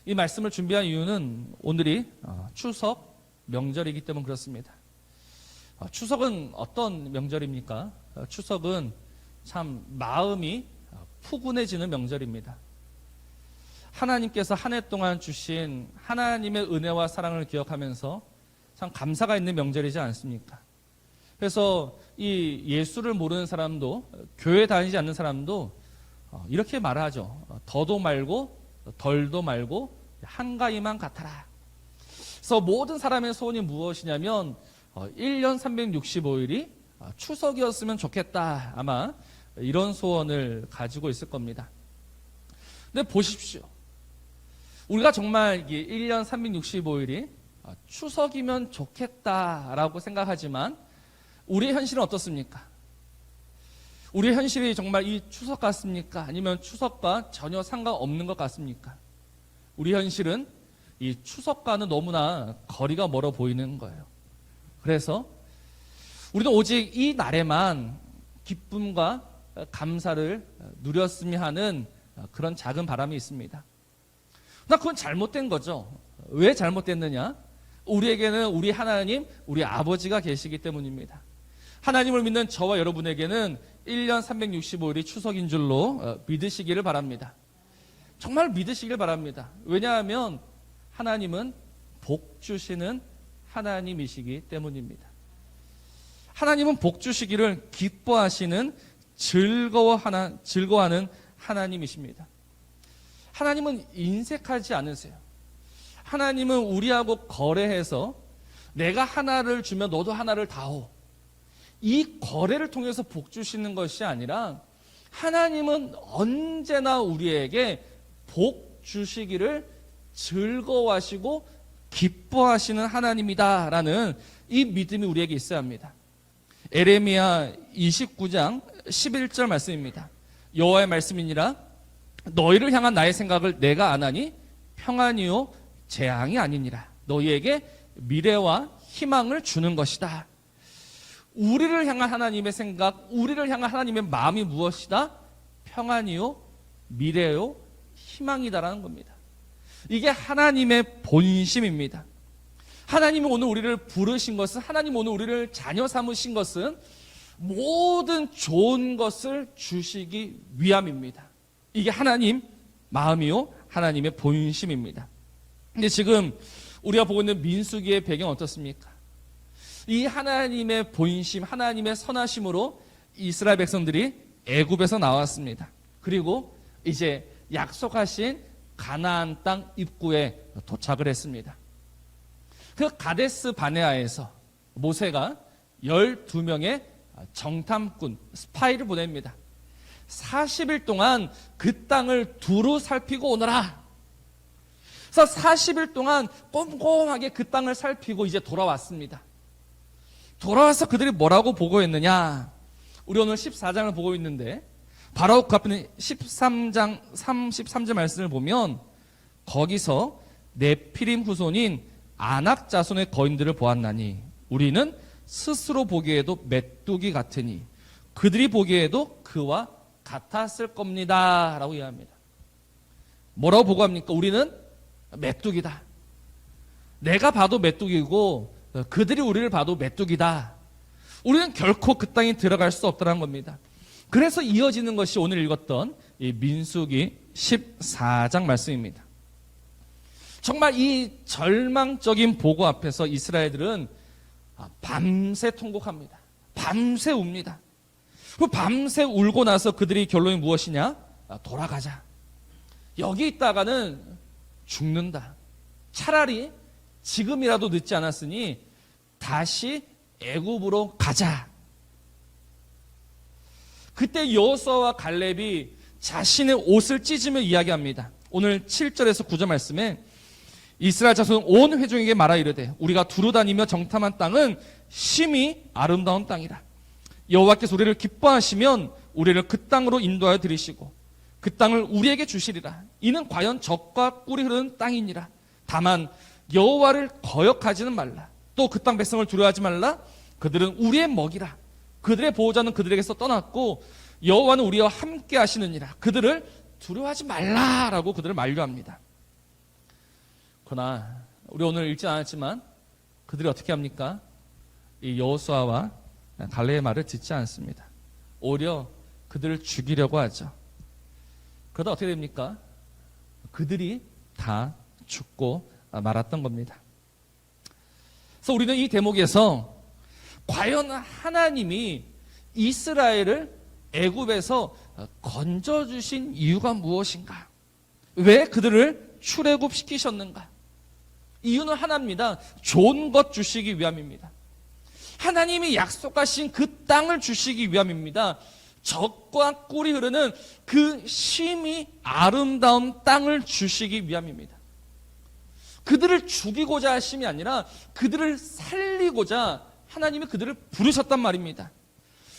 이 말씀을 준비한 이유는 오늘이 추석 명절이기 때문에 그렇습니다. 추석은 어떤 명절입니까? 추석은 참 마음이 푸근해지는 명절입니다. 하나님께서 한 해 동안 주신 하나님의 은혜와 사랑을 기억하면서 참 감사가 있는 명절이지 않습니까? 그래서 이 예수를 모르는 사람도, 교회 다니지 않는 사람도 이렇게 말하죠. 더도 말고 덜도 말고 한가위만 같아라. 그래서 모든 사람의 소원이 무엇이냐면 1년 365일이 추석이었으면 좋겠다. 아마 이런 소원을 가지고 있을 겁니다. 근데 보십시오. 우리가 정말 1년 365일이 추석이면 좋겠다라고 생각하지만 우리의 현실은 어떻습니까? 우리의 현실이 정말 이 추석 같습니까? 아니면 추석과 전혀 상관없는 것 같습니까? 우리 현실은 이 추석과는 너무나 거리가 멀어 보이는 거예요. 그래서 우리도 오직 이 날에만 기쁨과 감사를 누렸으면 하는 그런 작은 바람이 있습니다. 그러나 그건 잘못된 거죠. 왜 잘못됐느냐? 우리에게는 우리 하나님, 우리 아버지가 계시기 때문입니다. 하나님을 믿는 저와 여러분에게는 1년 365일이 추석인 줄로 믿으시기를 바랍니다. 정말 믿으시길 바랍니다. 왜냐하면 하나님은 복 주시는 하나님이시기 때문입니다. 하나님은 복 주시기를 기뻐하시는 즐거워하는 하나님이십니다. 하나님은 인색하지 않으세요. 하나님은 우리하고 거래해서 내가 하나를 주면 너도 하나를 다오. 이 거래를 통해서 복 주시는 것이 아니라 하나님은 언제나 우리에게 복 주시기를 즐거워하시고 기뻐하시는 하나님이다라는 이 믿음이 우리에게 있어야 합니다. 에레미야 29장 11절 말씀입니다. 여호와의 말씀이니라 너희를 향한 나의 생각을 내가 아나니 평안이요 재앙이 아니니라. 너희에게 미래와 희망을 주는 것이다. 우리를 향한 하나님의 생각, 우리를 향한 하나님의 마음이 무엇이다? 평안이요 미래요 희망이다라는 겁니다. 이게 하나님의 본심입니다. 하나님이 오늘 우리를 부르신 것은, 하나님 오늘 우리를 자녀 삼으신 것은 모든 좋은 것을 주시기 위함입니다. 이게 하나님 마음이요 하나님의 본심입니다. 근데 지금 우리가 보고 있는 민수기의 배경 어떻습니까? 이 하나님의 본심, 하나님의 선하심으로 이스라엘 백성들이 애굽에서 나왔습니다. 그리고 이제 약속하신 가나안 땅 입구에 도착을 했습니다. 그 가데스 바네아에서 모세가 12명의 정탐꾼, 스파이를 보냅니다. 40일 동안 그 땅을 두루 살피고 오너라. 그래서 40일 동안 꼼꼼하게 그 땅을 살피고 이제 돌아왔습니다. 돌아와서 그들이 뭐라고 보고했느냐? 우리 오늘 14장을 보고 있는데 바로 그 앞에 13장 33절 말씀을 보면 거기서 네피림 후손인 아낙 자손의 거인들을 보았나니 우리는 스스로 보기에도 메뚜기 같으니 그들이 보기에도 그와 같았을 겁니다 라고 이야기합니다. 뭐라고 보고합니까? 우리는 메뚜기다. 내가 봐도 메뚜기고 그들이 우리를 봐도 메뚜기다. 우리는 결코 그 땅에 들어갈 수 없다는 겁니다. 그래서 이어지는 것이 오늘 읽었던 이 민수기 14장 말씀입니다. 정말 이 절망적인 보고 앞에서 이스라엘들은 밤새 통곡합니다. 밤새 웁니다. 그 밤새 울고 나서 그들이 결론이 무엇이냐? 돌아가자. 여기 있다가는 죽는다. 차라리 지금이라도 늦지 않았으니 다시 애굽으로 가자. 그때 여호수아와 갈렙이 자신의 옷을 찢으며 이야기합니다. 오늘 7절에서 9절 말씀에 이스라엘 자손은 온 회중에게 말하 이르되 우리가 두루 다니며 정탐한 땅은 심히 아름다운 땅이라. 여호와께서 우리를 기뻐하시면 우리를 그 땅으로 인도하여 들이시고 그 땅을 우리에게 주시리라. 이는 과연 젖과 꿀이 흐르는 땅이니라. 다만 여호와를 거역하지는 말라. 또 그 땅 백성을 두려워하지 말라. 그들은 우리의 먹이라. 그들의 보호자는 그들에게서 떠났고 여호와는 우리와 함께 하시느니라. 그들을 두려워하지 말라라고 그들을 만류합니다. 그러나 우리 오늘 읽지 않았지만 그들이 어떻게 합니까? 이 여호수아와 갈렙의 말을 듣지 않습니다. 오히려 그들을 죽이려고 하죠. 그러다 어떻게 됩니까? 그들이 다 죽고 말았던 겁니다. 그래서 우리는 이 대목에서 과연 하나님이 이스라엘을 애굽에서 건져주신 이유가 무엇인가? 왜 그들을 출애굽시키셨는가? 이유는 하나입니다. 좋은 것 주시기 위함입니다. 하나님이 약속하신 그 땅을 주시기 위함입니다. 젖과 꿀이 흐르는 그 심히 아름다운 땅을 주시기 위함입니다. 그들을 죽이고자 하심이 아니라 그들을 살리고자 하나님이 그들을 부르셨단 말입니다.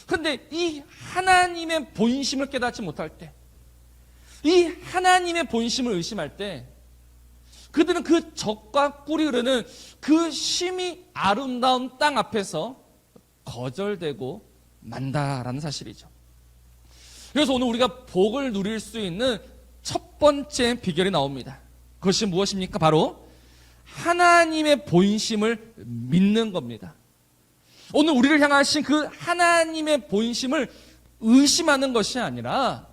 그런데 이 하나님의 본심을 깨닫지 못할 때, 이 하나님의 본심을 의심할 때 그들은 그 젖과 꿀이 흐르는 그 심히 아름다운 땅 앞에서 거절되고 만다라는 사실이죠. 그래서 오늘 우리가 복을 누릴 수 있는 첫 번째 비결이 나옵니다. 그것이 무엇입니까? 바로 하나님의 본심을 믿는 겁니다. 오늘 우리를 향하신 그 하나님의 본심을 의심하는 것이 아니라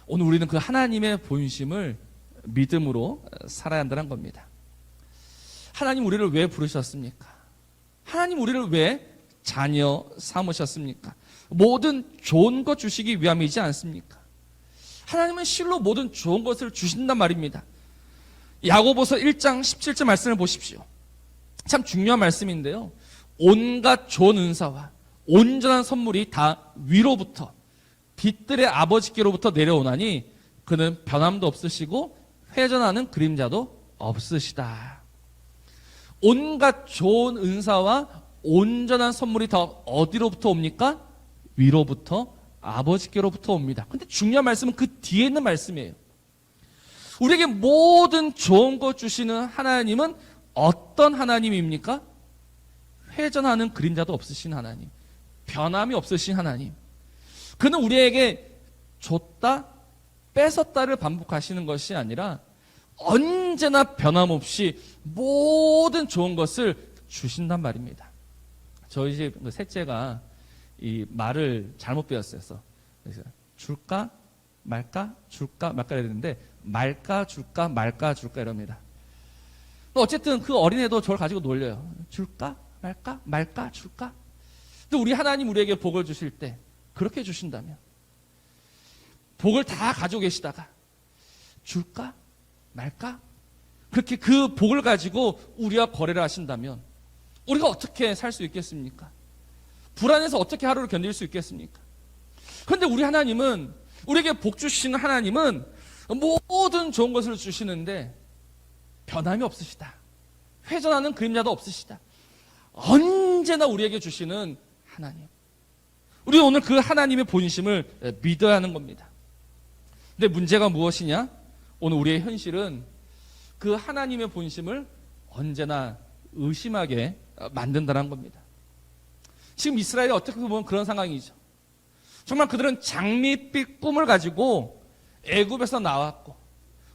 오늘 우리는 그 하나님의 본심을 믿음으로 살아야 한다는 겁니다. 하나님 우리를 왜 부르셨습니까? 하나님 우리를 왜 자녀 삼으셨습니까? 모든 좋은 것 주시기 위함이지 않습니까? 하나님은 실로 모든 좋은 것을 주신단 말입니다. 야고보서 1장 17절 말씀을 보십시오. 참 중요한 말씀인데요. 온갖 좋은 은사와 온전한 선물이 다 위로부터 빛들의 아버지께로부터 내려오나니 그는 변함도 없으시고 회전하는 그림자도 없으시다. 온갖 좋은 은사와 온전한 선물이 다 어디로부터 옵니까? 위로부터 아버지께로부터 옵니다. 근데 중요한 말씀은 그 뒤에 있는 말씀이에요. 우리에게 모든 좋은 것 주시는 하나님은 어떤 하나님입니까? 회전하는 그림자도 없으신 하나님, 변함이 없으신 하나님. 그는 우리에게 줬다 뺏었다를 반복하시는 것이 아니라 언제나 변함없이 모든 좋은 것을 주신단 말입니다. 저희 집 셋째가 이 말을 잘못 배웠어요. 그래서 줄까 말까 줄까 말까 이랬는데 말까 줄까 말까 줄까 이럽니다. 어쨌든 그 어린애도 저를 가지고 놀려요. 줄까 말까 말까 줄까. 근데 우리 하나님 우리에게 복을 주실 때 그렇게 주신다면 복을 다 가지고 계시다가 줄까 말까 그렇게 그 복을 가지고 우리와 거래를 하신다면 우리가 어떻게 살 수 있겠습니까? 불안해서 어떻게 하루를 견딜 수 있겠습니까? 그런데 우리 하나님은 우리에게 복 주시는 하나님은 모든 좋은 것을 주시는데 변함이 없으시다. 회전하는 그림자도 없으시다. 언제나 우리에게 주시는 하나님. 우리는 오늘 그 하나님의 본심을 믿어야 하는 겁니다. 근데 문제가 무엇이냐? 오늘 우리의 현실은 그 하나님의 본심을 언제나 의심하게 만든다는 겁니다. 지금 이스라엘이 어떻게 보면 그런 상황이죠. 정말 그들은 장밋빛 꿈을 가지고 애굽에서 나왔고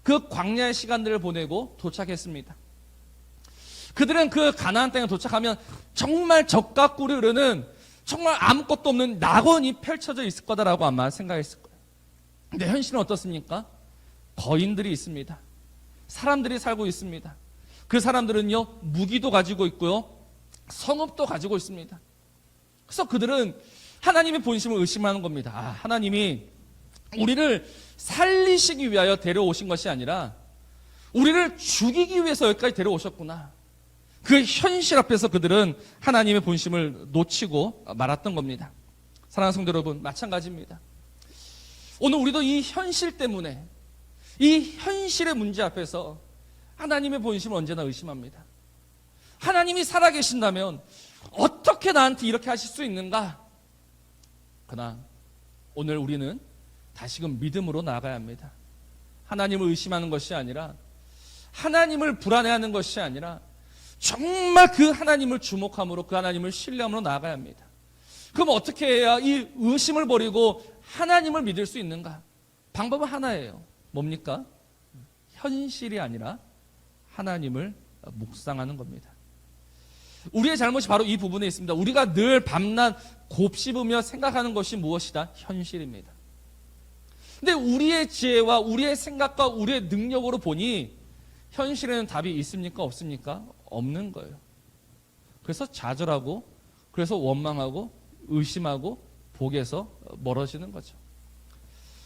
그 광야의 시간들을 보내고 도착했습니다. 그들은 그 가나안 땅에 도착하면 정말 젖과 꿀이 흐르는 정말 아무것도 없는 낙원이 펼쳐져 있을 거다라고 아마 생각했을 거예요. 근데 현실은 어떻습니까? 거인들이 있습니다. 사람들이 살고 있습니다. 그 사람들은요 무기도 가지고 있고요 성읍도 가지고 있습니다. 그래서 그들은 하나님의 본심을 의심하는 겁니다. 하나님이 우리를 살리시기 위하여 데려오신 것이 아니라 우리를 죽이기 위해서 여기까지 데려오셨구나. 그 현실 앞에서 그들은 하나님의 본심을 놓치고 말았던 겁니다. 사랑하는 성도 여러분, 마찬가지입니다. 오늘 우리도 이 현실 때문에 이 현실의 문제 앞에서 하나님의 본심을 언제나 의심합니다. 하나님이 살아계신다면 어떻게 나한테 이렇게 하실 수 있는가? 그러나 오늘 우리는 다시금 믿음으로 나아가야 합니다. 하나님을 의심하는 것이 아니라 하나님을 불안해하는 것이 아니라 정말 그 하나님을 주목함으로 그 하나님을 신뢰함으로 나아가야 합니다. 그럼 어떻게 해야 이 의심을 버리고 하나님을 믿을 수 있는가? 방법은 하나예요. 뭡니까? 현실이 아니라 하나님을 묵상하는 겁니다. 우리의 잘못이 바로 이 부분에 있습니다. 우리가 늘 밤낮 곱씹으며 생각하는 것이 무엇이다? 현실입니다. 근데 우리의 지혜와 우리의 생각과 우리의 능력으로 보니 현실에는 답이 있습니까? 없습니까? 없는 거예요. 그래서 좌절하고, 그래서 원망하고, 의심하고, 복에서 멀어지는 거죠.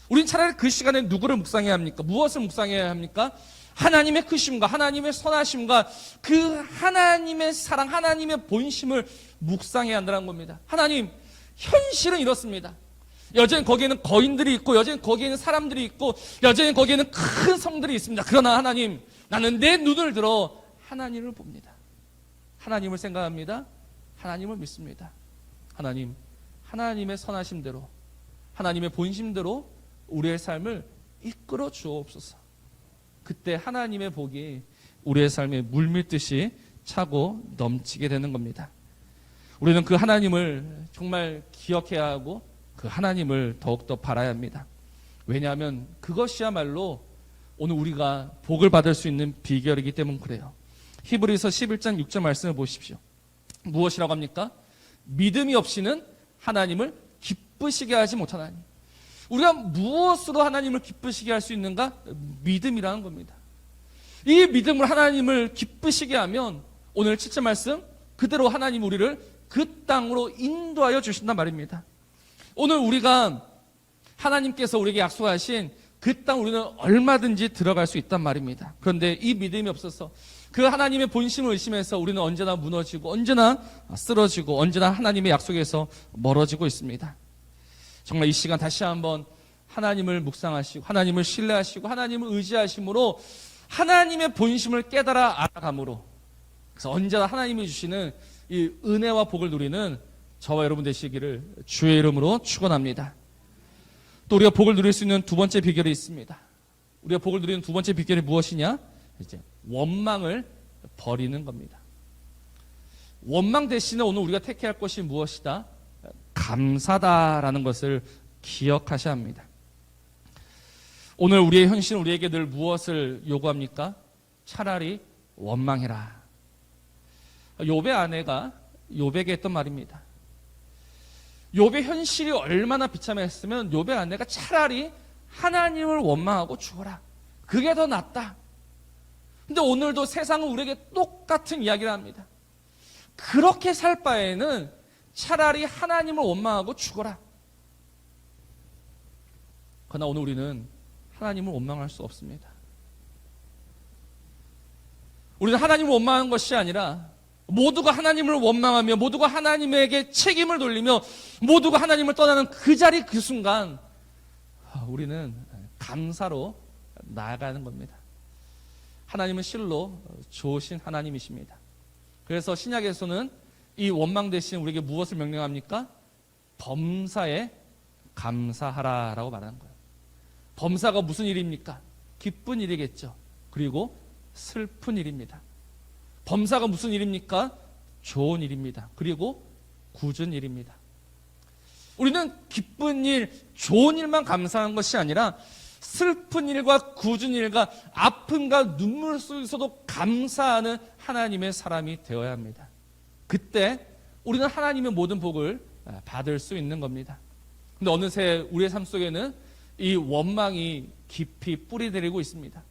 우린 차라리 그 시간에 누구를 묵상해야 합니까? 무엇을 묵상해야 합니까? 하나님의 크심과 하나님의 선하심과 그 하나님의 사랑, 하나님의 본심을 묵상해야 한다는 겁니다. 하나님, 현실은 이렇습니다. 여전히 거기에는 거인들이 있고, 여전히 거기에는 사람들이 있고, 여전히 거기에는 큰 성들이 있습니다. 그러나 하나님, 나는 내 눈을 들어 하나님을 봅니다. 하나님을 생각합니다. 하나님을 믿습니다. 하나님, 하나님의 선하심대로, 하나님의 본심대로 우리의 삶을 이끌어 주옵소서. 그때 하나님의 복이 우리의 삶에 물밀듯이 차고 넘치게 되는 겁니다. 우리는 그 하나님을 정말 기억해야 하고 그 하나님을 더욱더 바라야 합니다. 왜냐하면 그것이야말로 오늘 우리가 복을 받을 수 있는 비결이기 때문에 그래요. 히브리서 11장 6절 말씀을 보십시오. 무엇이라고 합니까? 믿음이 없이는 하나님을 기쁘시게 하지 못하나니. 우리가 무엇으로 하나님을 기쁘시게 할 수 있는가? 믿음이라는 겁니다. 이 믿음으로 하나님을 기쁘시게 하면 오늘 7절 말씀 그대로 하나님 우리를 그 땅으로 인도하여 주신단 말입니다. 오늘 우리가 하나님께서 우리에게 약속하신 그 땅 우리는 얼마든지 들어갈 수 있단 말입니다. 그런데 이 믿음이 없어서 그 하나님의 본심을 의심해서 우리는 언제나 무너지고 언제나 쓰러지고 언제나 하나님의 약속에서 멀어지고 있습니다. 정말 이 시간 다시 한번 하나님을 묵상하시고 하나님을 신뢰하시고 하나님을 의지하심으로 하나님의 본심을 깨달아 알아감으로 그래서 언제나 하나님이 주시는 이 은혜와 복을 누리는 저와 여러분 되시기를 주의 이름으로 축원합니다. 또 우리가 복을 누릴 수 있는 두 번째 비결이 있습니다. 우리가 복을 누리는 두 번째 비결이 무엇이냐? 이제 원망을 버리는 겁니다. 원망 대신에 오늘 우리가 택해야 할 것이 무엇이다? 감사다라는 것을 기억하셔야 합니다. 오늘 우리의 현실은 우리에게 늘 무엇을 요구합니까? 차라리 원망해라. 욥의 아내가 욥에게 했던 말입니다. 욥의 현실이 얼마나 비참했으면 욥의 아내가 차라리 하나님을 원망하고 죽어라. 그게 더 낫다. 근데 오늘도 세상은 우리에게 똑같은 이야기를 합니다. 그렇게 살 바에는 차라리 하나님을 원망하고 죽어라. 그러나 오늘 우리는 하나님을 원망할 수 없습니다. 우리는 하나님을 원망하는 것이 아니라 모두가 하나님을 원망하며 모두가 하나님에게 책임을 돌리며 모두가 하나님을 떠나는 그 자리 그 순간 우리는 감사로 나아가는 겁니다. 하나님은 실로 좋으신 하나님이십니다. 그래서 신약에서는 이 원망 대신 우리에게 무엇을 명령합니까? 범사에 감사하라라고 말하는 거예요. 범사가 무슨 일입니까? 기쁜 일이겠죠. 그리고 슬픈 일입니다. 범사가 무슨 일입니까? 좋은 일입니다. 그리고 굳은 일입니다. 우리는 기쁜 일, 좋은 일만 감사하는 것이 아니라 슬픈 일과 굳은 일과 아픔과 눈물 속에서도 감사하는 하나님의 사람이 되어야 합니다. 그때 우리는 하나님의 모든 복을 받을 수 있는 겁니다. 근데 어느새 우리의 삶 속에는 이 원망이 깊이 뿌리내리고 있습니다.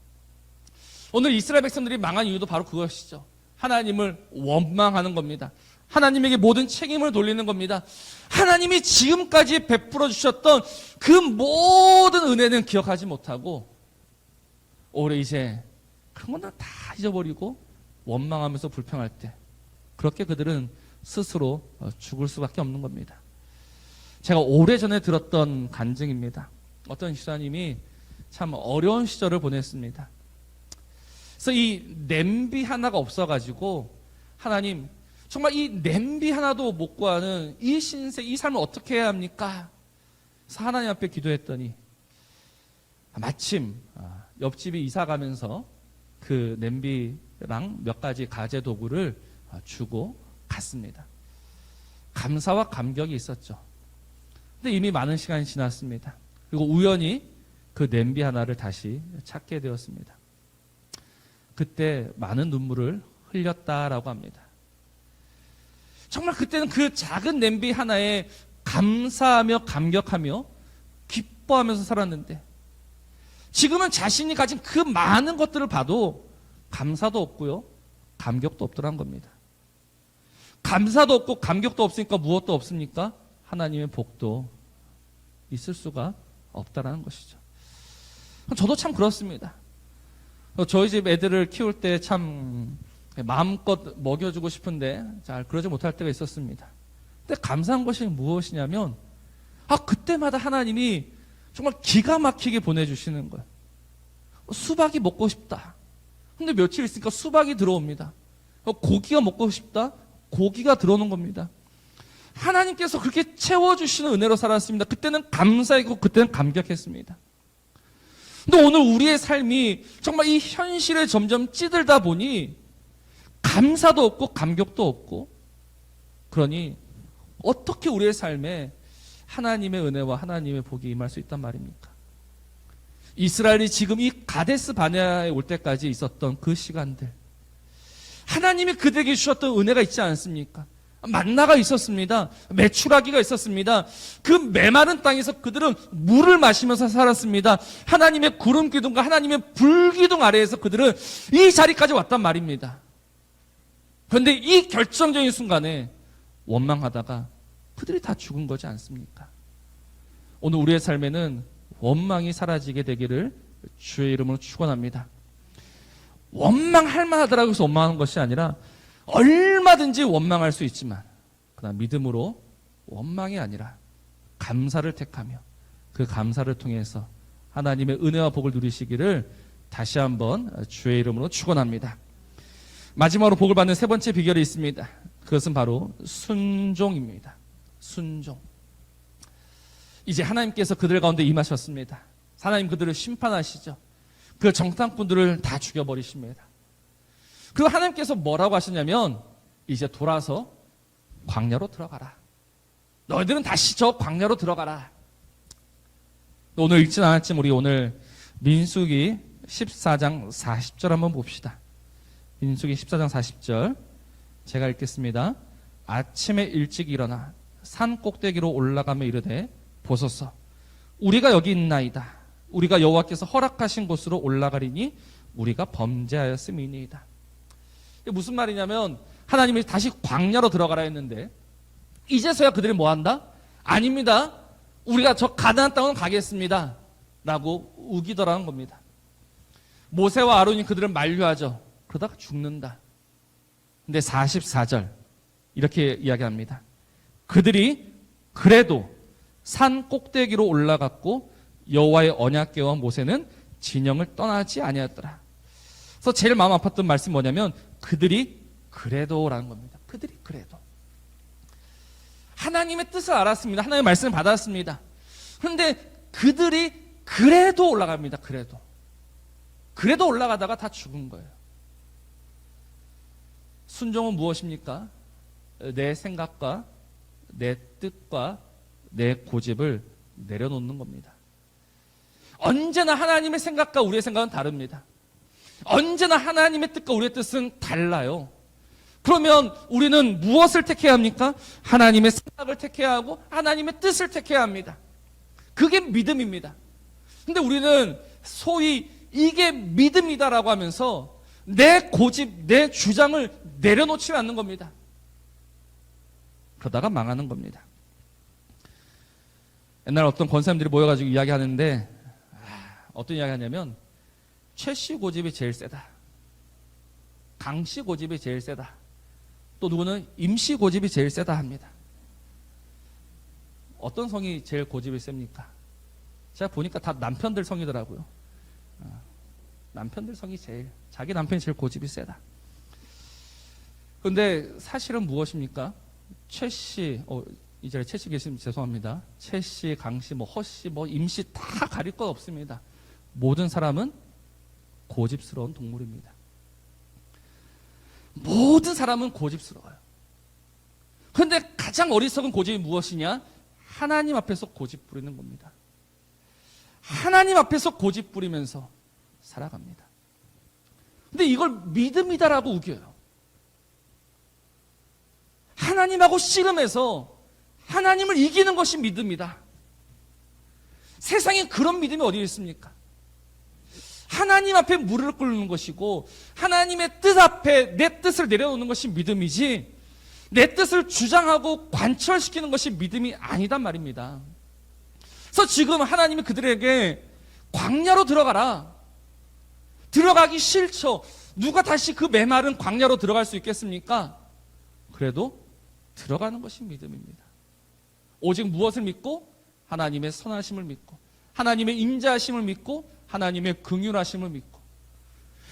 오늘 이스라엘 백성들이 망한 이유도 바로 그것이죠. 하나님을 원망하는 겁니다. 하나님에게 모든 책임을 돌리는 겁니다. 하나님이 지금까지 베풀어 주셨던 그 모든 은혜는 기억하지 못하고 올해 이제 그런 건 다 잊어버리고 원망하면서 불평할 때 그렇게 그들은 스스로 죽을 수밖에 없는 겁니다. 제가 오래전에 들었던 간증입니다. 어떤 집사님이 참 어려운 시절을 보냈습니다. 그래서 이 냄비 하나가 없어가지고 하나님 정말 이 냄비 하나도 못 구하는 이 신세 이 삶을 어떻게 해야 합니까? 그래서 하나님 앞에 기도했더니 마침 옆집이 이사 가면서 그 냄비랑 몇 가지 가재 도구를 주고 갔습니다. 감사와 감격이 있었죠. 근데 이미 많은 시간이 지났습니다. 그리고 우연히 그 냄비 하나를 다시 찾게 되었습니다. 그때 많은 눈물을 흘렸다라고 합니다. 정말 그때는 그 작은 냄비 하나에 감사하며 감격하며 기뻐하면서 살았는데 지금은 자신이 가진 그 많은 것들을 봐도 감사도 없고요, 감격도 없더란 겁니다. 감사도 없고 감격도 없으니까 무엇도 없습니까? 하나님의 복도 있을 수가 없다라는 것이죠. 저도 참 그렇습니다. 저희 집 애들을 키울 때 참 마음껏 먹여주고 싶은데 잘 그러지 못할 때가 있었습니다. 근데 감사한 것이 무엇이냐면 그때마다 하나님이 정말 기가 막히게 보내주시는 거예요. 수박이 먹고 싶다. 근데 며칠 있으니까 수박이 들어옵니다. 고기가 먹고 싶다. 고기가 들어오는 겁니다. 하나님께서 그렇게 채워주시는 은혜로 살았습니다. 그때는 감사했고 그때는 감격했습니다. 근데 오늘 우리의 삶이 정말 이 현실에 점점 찌들다 보니 감사도 없고 감격도 없고, 그러니 어떻게 우리의 삶에 하나님의 은혜와 하나님의 복이 임할 수 있단 말입니까? 이스라엘이 지금 이 가데스 바네아에 올 때까지 있었던 그 시간들, 하나님이 그들에게 주셨던 은혜가 있지 않습니까? 만나가 있었습니다. 메추라기가 있었습니다. 그 메마른 땅에서 그들은 물을 마시면서 살았습니다. 하나님의 구름 기둥과 하나님의 불 기둥 아래에서 그들은 이 자리까지 왔단 말입니다. 그런데 이 결정적인 순간에 원망하다가 그들이 다 죽은 거지 않습니까? 오늘 우리의 삶에는 원망이 사라지게 되기를 주의 이름으로 축원합니다. 원망할 만하더라고 해서 원망하는 것이 아니라 얼마든지 원망할 수 있지만 그러나 믿음으로 원망이 아니라 감사를 택하며 그 감사를 통해서 하나님의 은혜와 복을 누리시기를 다시 한번 주의 이름으로 축원합니다. 마지막으로 복을 받는 세 번째 비결이 있습니다. 그것은 바로 순종입니다. 순종. 이제 하나님께서 그들 가운데 임하셨습니다. 하나님 그들을 심판하시죠. 그 정탐꾼들을 다 죽여버리십니다. 그리고 하나님께서 뭐라고 하시냐면 이제 돌아서 광야로 들어가라. 너희들은 다시 저 광야로 들어가라. 오늘 읽진 않았지만 우리 오늘 민수기 14장 40절 한번 봅시다. 민수기 14장 40절 제가 읽겠습니다. 아침에 일찍 일어나 산 꼭대기로 올라가며 이르되 보소서 우리가 여기 있나이다. 우리가 여호와께서 허락하신 곳으로 올라가리니 우리가 범죄하였음이니이다. 이게 무슨 말이냐면 하나님이 다시 광야로 들어가라 했는데 이제서야 그들이 뭐한다? 아닙니다. 우리가 저 가나안 땅은 가겠습니다. 라고 우기더라는 겁니다. 모세와 아론이 그들을 만류하죠. 그러다가 죽는다. 근데 44절 이렇게 이야기합니다. 그들이 그래도 산 꼭대기로 올라갔고 여호와의 언약궤와 모세는 진영을 떠나지 아니하였더라. 그래서 제일 마음 아팠던 말씀이 뭐냐면 그들이 그래도라는 겁니다. 그들이 그래도 하나님의 뜻을 알았습니다. 하나님의 말씀을 받았습니다. 그런데 그들이 그래도 올라갑니다. 그래도 올라가다가 다 죽은 거예요. 순종은 무엇입니까? 내 생각과 내 뜻과 내 고집을 내려놓는 겁니다. 언제나 하나님의 생각과 우리의 생각은 다릅니다. 언제나 하나님의 뜻과 우리의 뜻은 달라요. 그러면 우리는 무엇을 택해야 합니까? 하나님의 생각을 택해야 하고 하나님의 뜻을 택해야 합니다. 그게 믿음입니다. 근데 우리는 소위 이게 믿음이다라고 하면서 내 고집, 내 주장을 내려놓지 않는 겁니다. 그러다가 망하는 겁니다. 옛날 어떤 권사님들이 모여가지고 이야기하는데 어떤 이야기 하냐면 최씨 고집이 제일 세다. 강씨 고집이 제일 세다. 또 누구는 임씨 고집이 제일 세다 합니다. 어떤 성이 제일 고집이 셉니까? 제가 보니까 다 남편들 성이더라고요. 남편들 성이 자기 남편이 제일 고집이 세다. 그런데 사실은 무엇입니까? 최씨, 이 자리에 최씨 계시면 죄송합니다. 최씨, 강씨, 허씨, 임씨 다 가릴 것 없습니다. 모든 사람은 고집스러운 동물입니다. 모든 사람은 고집스러워요. 그런데 가장 어리석은 고집이 무엇이냐? 하나님 앞에서 고집 부리는 겁니다. 하나님 앞에서 고집 부리면서 살아갑니다. 근데 이걸 믿음이다라고 우겨요. 하나님하고 씨름해서 하나님을 이기는 것이 믿음이다. 세상에 그런 믿음이 어디 있습니까? 하나님 앞에 무릎을 꿇는 것이고 하나님의 뜻 앞에 내 뜻을 내려놓는 것이 믿음이지, 내 뜻을 주장하고 관철시키는 것이 믿음이 아니단 말입니다. 그래서 지금 하나님이 그들에게 광야로 들어가라. 들어가기 싫죠. 누가 다시 그 메마른 광야로 들어갈 수 있겠습니까? 그래도 들어가는 것이 믿음입니다. 오직 무엇을 믿고? 하나님의 선하심을 믿고, 하나님의 인자하심을 믿고, 하나님의 긍휼하심을 믿고.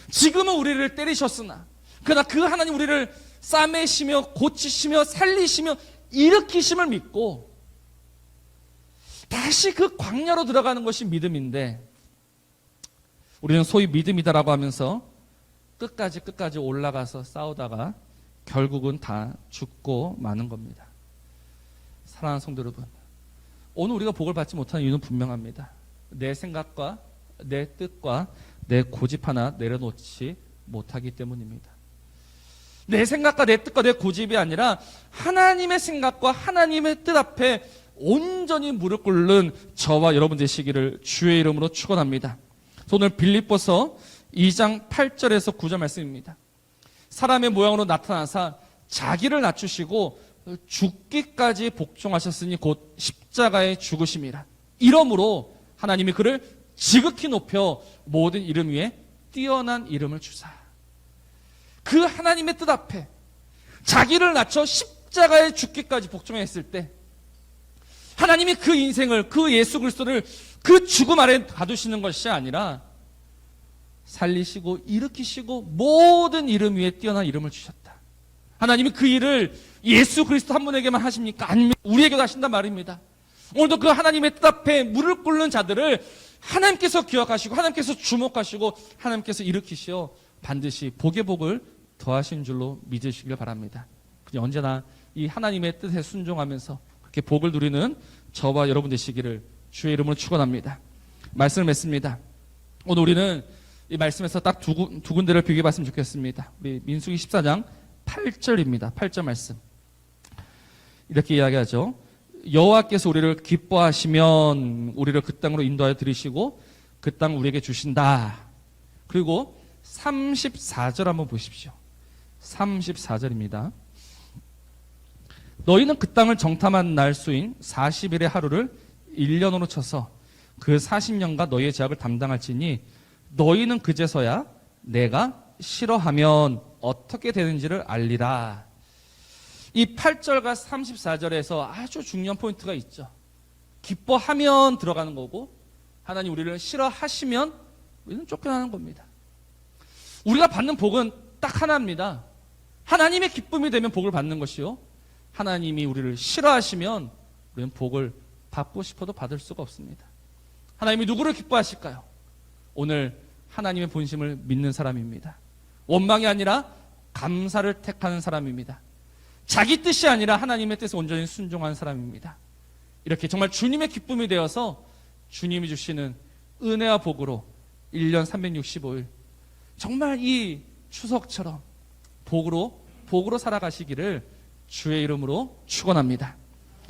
지금은 우리를 때리셨으나 그러나 그 하나님 우리를 싸매시며 고치시며 살리시며 일으키심을 믿고 다시 그 광야로 들어가는 것이 믿음인데, 우리는 소위 믿음이다라고 하면서 끝까지 올라가서 싸우다가 결국은 다 죽고 마는 겁니다. 사랑하는 성도 여러분, 오늘 우리가 복을 받지 못하는 이유는 분명합니다. 내 생각과 내 뜻과 내 고집 하나 내려놓지 못하기 때문입니다. 내 생각과 내 뜻과 내 고집이 아니라 하나님의 생각과 하나님의 뜻 앞에 온전히 무릎 꿇는 저와 여러분 되시기를 주의 이름으로 축원합니다. 오늘 빌립보서 2장 8절에서 9절 말씀입니다. 사람의 모양으로 나타나사 자기를 낮추시고 죽기까지 복종하셨으니 곧 십자가에 죽으심이라. 이러므로 하나님이 그를 지극히 높여 모든 이름 위에 뛰어난 이름을 주사. 그 하나님의 뜻 앞에 자기를 낮춰 십자가에 죽기까지 복종했을 때 하나님이 그 인생을, 그 예수 그리스도를 그 죽음 아래 가두시는 것이 아니라 살리시고 일으키시고 모든 이름 위에 뛰어난 이름을 주셨다. 하나님이 그 일을 예수 그리스도 한 분에게만 하십니까? 아니면 우리에게도 하신단 말입니다. 오늘도 그 하나님의 뜻 앞에 무릎 꿇는 자들을 하나님께서 기억하시고 하나님께서 주목하시고 하나님께서 일으키시어 반드시 복의 복을 더하신 줄로 믿으시길 바랍니다. 언제나 이 하나님의 뜻에 순종하면서 그렇게 복을 누리는 저와 여러분 되시기를 주의 이름으로 축원합니다. 말씀을 맺습니다. 오늘 우리는 이 말씀에서 딱 두 군데를 비교해 봤으면 좋겠습니다. 우리 민수기 14장 8절입니다. 8절 말씀. 이렇게 이야기하죠. 여호와께서 우리를 기뻐하시면 우리를 그 땅으로 인도하여 들이시고 그 땅 우리에게 주신다. 그리고 34절 한번 보십시오. 34절입니다. 너희는 그 땅을 정탐한 날 수인 40일의 하루를 1년으로 쳐서 그 40년간 너희의 제약을 담당할지니 너희는 그제서야 내가 싫어하면 어떻게 되는지를 알리라. 이 8절과 34절에서 아주 중요한 포인트가 있죠. 기뻐하면 들어가는 거고 하나님 우리를 싫어하시면 우리는 쫓겨나는 겁니다. 우리가 받는 복은 딱 하나입니다. 하나님의 기쁨이 되면 복을 받는 것이요, 하나님이 우리를 싫어하시면 우리는 복을 받고 싶어도 받을 수가 없습니다. 하나님이 누구를 기뻐하실까요? 오늘 하나님의 본심을 믿는 사람입니다. 원망이 아니라 감사를 택하는 사람입니다. 자기 뜻이 아니라 하나님의 뜻에 온전히 순종하는 사람입니다. 이렇게 정말 주님의 기쁨이 되어서 주님이 주시는 은혜와 복으로 1년 365일 정말 이 추석처럼 복으로 살아가시기를 주의 이름으로 축원합니다.